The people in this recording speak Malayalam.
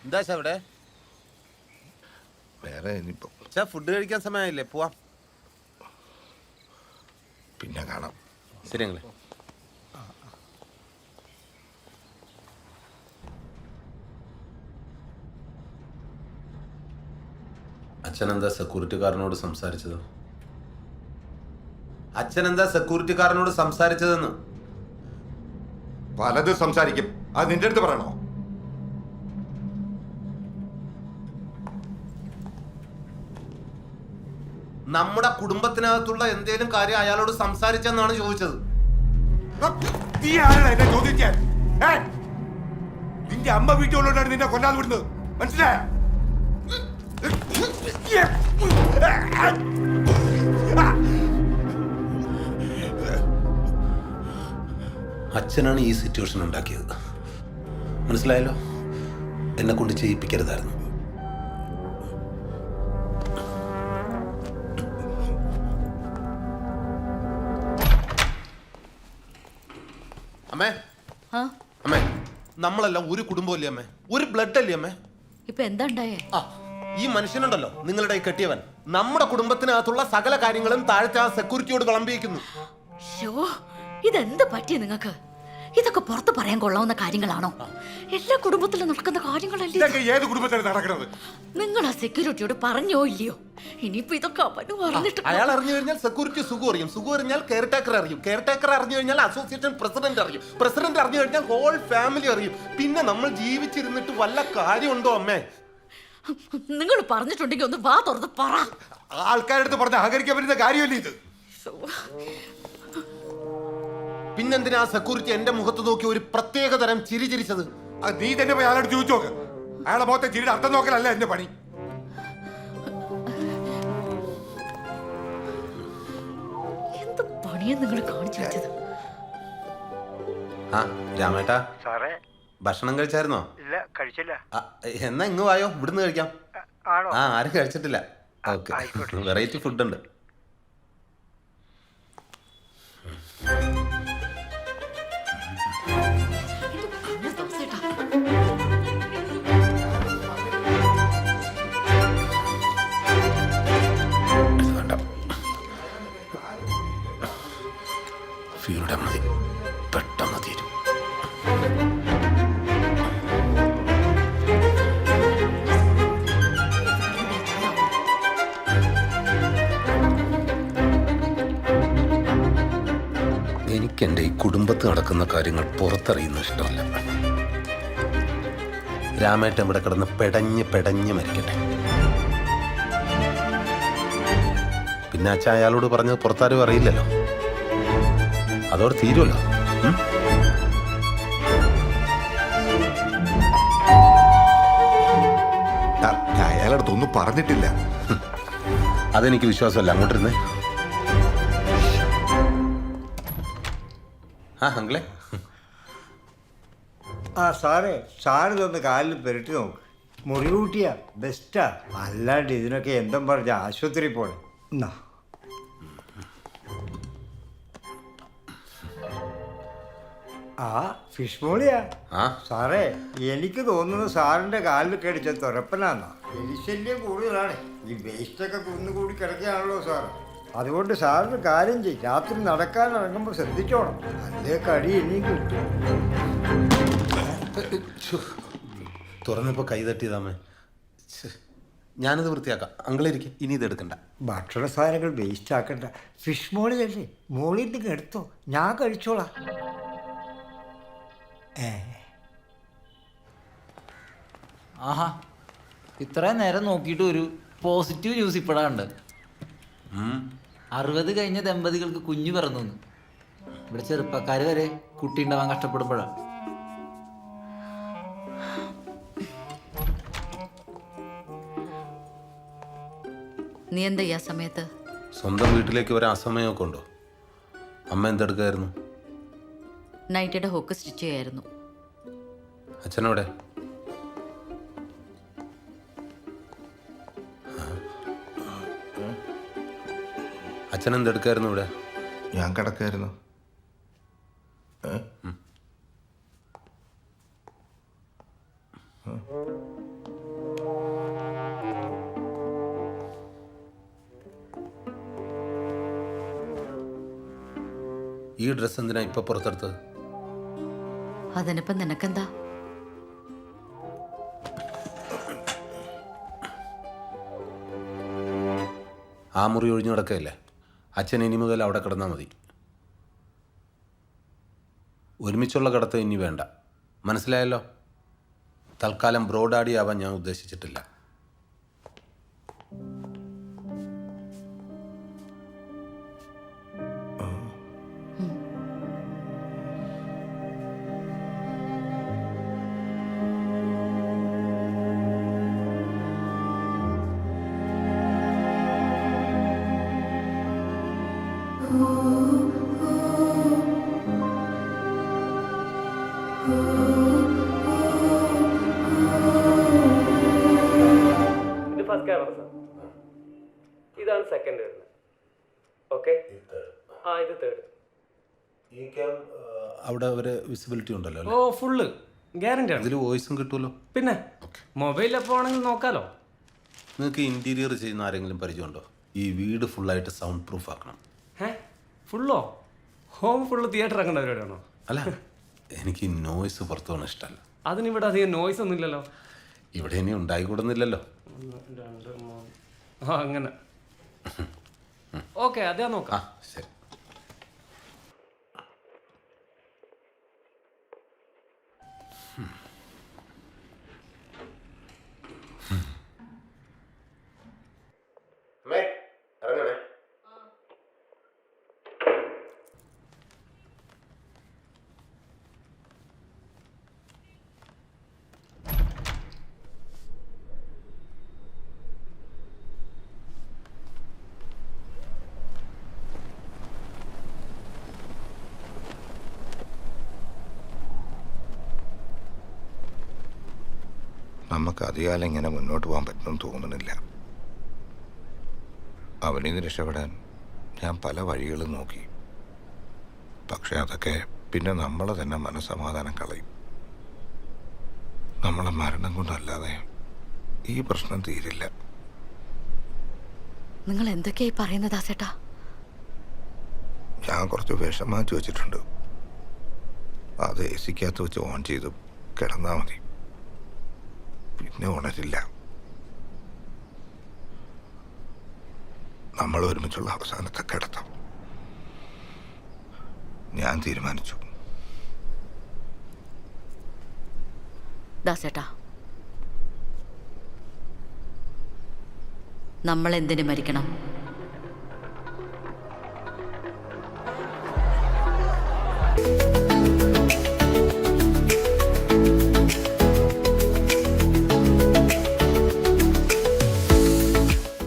എന്താ ഇവിടെ വേറെ ഇനിയിപ്പോ ഫുഡ് കഴിക്കാൻ സമയമായില്ലേ? പോവാം. പിന്നെ കാണാം. ശരി ഞങ്ങളെ. അച്ഛനെന്താ സെക്യൂരിറ്റിക്കാരനോട് സംസാരിച്ചത്? അച്ഛനെന്താ സെക്യൂരിറ്റിക്കാരനോട് സംസാരിച്ചതെന്ന്? പലതും സംസാരിക്കും. അത് നിന്റെ അടുത്ത് പറയണോ? നമ്മുടെ കുടുംബത്തിനകത്തുള്ള എന്തേലും കാര്യം അയാളോട് സംസാരിച്ചെന്നാണ് ചോദിച്ചത്. നീ ആരാണ് എന്നെ ചോദിക്കാൻ? നിന്റെ അമ്മ വീട്ടിലുള്ളതാണ് നിന്നെ കൊല്ലാതെ വിടുന്നത്. മനസ്സിലായ? അച്ഛനാണ് ഈ സിറ്റുവേഷൻ ഉണ്ടാക്കിയത്. മനസ്സിലായല്ലോ? എന്നെ കൊണ്ട് ചെയ്യിപ്പിക്കരുതായിരുന്നു. അമ്മേ, അമ്മേ, നമ്മളെല്ലാം ഒരു കുടുംബമല്ലേ അമ്മേ? ഒരു ബ്ലഡ് അല്ലേ അമ്മേ? ഇപ്പൊ എന്താ ഉണ്ടായേ? ഈ മനുഷ്യനുണ്ടല്ലോ, നിങ്ങളുടെ കെട്ടിയവൻ, നമ്മുടെ കുടുംബത്തിനകത്തുള്ള സകല കാര്യങ്ങളും താഴത്തെ ആ സെക്യൂരിറ്റിയോട് വിളമ്പിയിരിക്കുന്നു. ഇതെന്ത് പറ്റി നിങ്ങൾക്ക്? ഇതൊക്കെ പുറത്ത് പറയാൻ കൊള്ളാവുന്ന കാര്യങ്ങളാണോ? എല്ലാ കുടുംബത്തിലും നടക്കുന്ന കാര്യങ്ങളല്ലേ? ഏത് കുടുംബത്തിലാണ് നടക്കുന്നത്? നിങ്ങൾ ആ സെക്യൂരിറ്റിയോട് പറഞ്ഞോ ഇല്ലയോ? ഇനിയിപ്പോ ഇതൊക്കെ അവന് പറഞ്ഞിട്ട് അയാൾ അറിഞ്ഞു കഴിഞ്ഞാൽ സെക്യൂരിറ്റി സുഖം അറിയും, സുഖം അറിഞ്ഞാൽ കെയർ ടേക്കർ അറിയും, കെയർ ടേക്കർ അറിഞ്ഞു കഴിഞ്ഞാൽ അസോസിയേഷൻ പ്രസിഡന്റ് അറിയും, പ്രസിഡന്റ് അറിഞ്ഞു കഴിഞ്ഞാൽ ഹോൾ ഫാമിലി അറിയും. പിന്നെ നമ്മൾ ജീവിച്ചിരുന്നിട്ട് വല്ല കാര്യമുണ്ടോ അമ്മേ? നിങ്ങൾ പറഞ്ഞിട്ടുണ്ടെങ്കിൽ ഒന്ന് വാ തുറന്ന് പറ. ആൾക്കാരുടെ അടുത്ത് പറഞ്ഞ് അഹകരിക്കാൻ പറ്റുന്ന കാര്യമല്ലേ ഇത്? പിന്നെന്തിനാ സെക്യൂരിറ്റി എന്റെ മുഖത്ത് നോക്കി ഒരു പ്രത്യേക തരം ചിരി ചിരിച്ചത്? നീ തന്നെ പോയി അയാളോട് ചോദിച്ചു നോക്ക്. അയാളെ മുഖത്തെ ചിരിയുടെ അർത്ഥം നോക്കലല്ല എന്റെ പണി. എന്ത് പണിയാ നിങ്ങൾ കാണിച്ചു വെച്ചത്? രാമേട്ടാ, സാറേ, ഭക്ഷണം കഴിച്ചായിരുന്നോ? ഇല്ല, കഴിച്ചില്ല. എന്നാ ഇങ്ങ് വായോ, ഇവിടുന്ന് കഴിക്കാം. ആരും കഴിച്ചിട്ടില്ല. ഓക്കെ, വെറൈറ്റി ഫുഡ് ഉണ്ട്. ഫ്യൂരുടെ മതി, പെട്ടെന്ന് തീരും. എനിക്കെൻ്റെ ഈ കുടുംബത്ത് നടക്കുന്ന കാര്യങ്ങൾ പുറത്തറിയുന്ന ഇഷ്ടമല്ല. രാമേട്ടൻ ഇവിടെ കിടന്ന് പെടഞ്ഞ് മരിക്കട്ടെ. പിന്നെ അച്ഛൻ അയാളോട് പറഞ്ഞത് പുറത്താരും അറിയില്ലല്ലോ, അതോടെ തീരുമല്ലോ. ഞാൻ അയാളടുത്തൊന്നും പറഞ്ഞിട്ടില്ല. അതെനിക്ക് വിശ്വാസമല്ല. അങ്ങോട്ടിരുന്നേ. അങ്കിളെ. സാറേ, സാറിതൊന്ന് കാലിൽ പെരട്ടി നോക്ക്. മുറിവ് കൂട്ടിയാ ബെസ്റ്റാ. അല്ലാണ്ട് ഇതിനൊക്കെ എന്തും പറഞ്ഞ ആശുപത്രി പോണേ. എന്നാ ഫിഷ് മോളിയാ സാറേ? എനിക്ക് തോന്നുന്നു സാറിന്റെ കാലിൽ കടിച്ച തുറപ്പനാന്നാ. എലിശല്യം കൂടുതലാണ്. ഈ വേസ്റ്റൊക്കെ കുന്നുകൂടി കിടക്കുകയാണല്ലോ സാർ. അതുകൊണ്ട് സാറിന് കാര്യം ചെയ്യും, രാത്രി നടക്കാൻ ഇറങ്ങുമ്പോൾ ശ്രദ്ധിച്ചോണം, അല്ലേ കടി ഇനിയും കിട്ടും. തുറന്നപ്പോ കൈ തട്ടിയതാമേ. ഞാനിത് വൃത്തിയാക്കാം. അങ്കിളിരിക്കും, ഇനി ഇത് എടുക്കണ്ട. ഭക്ഷണ സാധനങ്ങൾ വേസ്റ്റ് ആക്കണ്ട. ഫിഷ് മോളിയല്ലേ, മോളിൽ നിന്ന് എടുത്തോ, ഞാൻ കഴിച്ചോളാം. ആഹാ, ഇത്രയും നേരം നോക്കിയിട്ട് ഒരു പോസിറ്റീവ് ന്യൂസ് ഇപ്പോഴാണ്ട്. 60 കഴിഞ്ഞ ദമ്പതികൾക്ക് കുഞ്ഞു പിറന്നു. ഇവിടെ ചെറുപ്പക്കാർ വരെ കുട്ടി ഉണ്ടാവാൻ കഷ്ടപ്പെടുമ്പോഴാണ്. നീ എന്താ ഈ സമയത്ത്? സ്വന്തം വീട്ടിലേക്ക് ഒരു അസമയമൊക്കെ ഉണ്ടോ? അമ്മ എന്തെടുക്കായിരുന്നു? നൈറ്റിയുടെ ഹോക്ക് സ്റ്റിച്ച് ചെയ്യായിരുന്നു. അച്ഛനോടെ? അച്ഛൻ എന്തെടുക്കായിരുന്നു ഇവിടെ? ഞാൻ കിടക്കായിരുന്നു. ഈ ഡ്രസ്സ് എന്തിനാ ഇപ്പൊ പുറത്തെടുത്തത്? അതിനിപ്പം നിനക്കെന്താ? ആ മുറി ഒഴിഞ്ഞു കിടക്കയല്ലേ, അച്ഛൻ ഇനി മുതൽ അവിടെ കിടന്നാൽ മതി. ഒരുമിച്ചുള്ള കിടത്ത് ഇനി വേണ്ട, മനസ്സിലായല്ലോ? തൽക്കാലം ബ്രോഡാഡി ആവാൻ ഞാൻ ഉദ്ദേശിച്ചിട്ടില്ല. ഇത് ഫസ്റ്റ് ക്യാമറ സാർ, ഇതാണ് സെക്കൻഡ് വരുന്നത്. ഓക്കെ, ആ ഇത് തേർഡ്. ഈ ക്യാം അവിടെ ഒരു വിസിബിലിറ്റി ഉണ്ടല്ലോ ഓ ഫുള്ള് ഗ്യാരണ്ടി ആണ്. ഇതിൽ വോയിസും കിട്ടുമല്ലോ. പിന്നെ മൊബൈൽ എപ്പോൾ ആണെങ്കിൽ നോക്കാലോ. നിങ്ങൾക്ക് ഇൻറ്റീരിയർ ചെയ്യുന്ന ആരെങ്കിലും പരിചയമുണ്ടോ? ഈ വീട് ഫുള്ളായിട്ട് സൗണ്ട് പ്രൂഫ് ആക്കണം. ഫുള്ളോ? ഹോം ഫുള്ള് തിയേറ്റർ ആക്കേണ്ട പരിപാടിയാണോ? അല്ല, എനിക്ക് നോയ്സ് പുറത്തു പോകണം ഇഷ്ടമല്ല. അതിനിവിടെ അധികം നോയ്സ് ഒന്നും ഇല്ലല്ലോ. ഇവിടെ ഇനി ഉണ്ടായിക്കൂടുന്നില്ലല്ലോ. 1 2 3 ആ അങ്ങനെ. ഓക്കെ, അതാ ആ നോക്കാം. ശരി. ഇറങ്ങണേ. നമുക്ക് അധികാലം ഇങ്ങനെ മുന്നോട്ട് പോകാൻ പറ്റുമെന്ന് തോന്നുന്നില്ല. അവനിൽ നിന്ന് രക്ഷപ്പെടാൻ ഞാൻ പല വഴികളും നോക്കി. പക്ഷെ അതൊക്കെ പിന്നെ നമ്മളെ തന്നെ മനസ്സമാധാനം കളയും. നമ്മളെ മരണം കൊണ്ടല്ലാതെ ഈ പ്രശ്നം തീരില്ല. നിങ്ങൾ എന്തൊക്കെയായി പറയുന്നത് ദാസേട്ടാ? ഞാൻ കുറച്ച് വിഷം മാറ്റി വെച്ചിട്ടുണ്ട്. അത് എ സിക്കകത്ത് വെച്ച് ഓൺ ചെയ്ത് കിടന്നാൽ മതി, പിന്നെ ഉണരില്ല. നമ്മൾ ഒരുമിച്ചുള്ള അവസാനത്തെ കിടത്തം ഞാൻ തീരുമാനിച്ചു. ദാസേട്ടാ, നമ്മൾ എന്തിനു മരിക്കണം?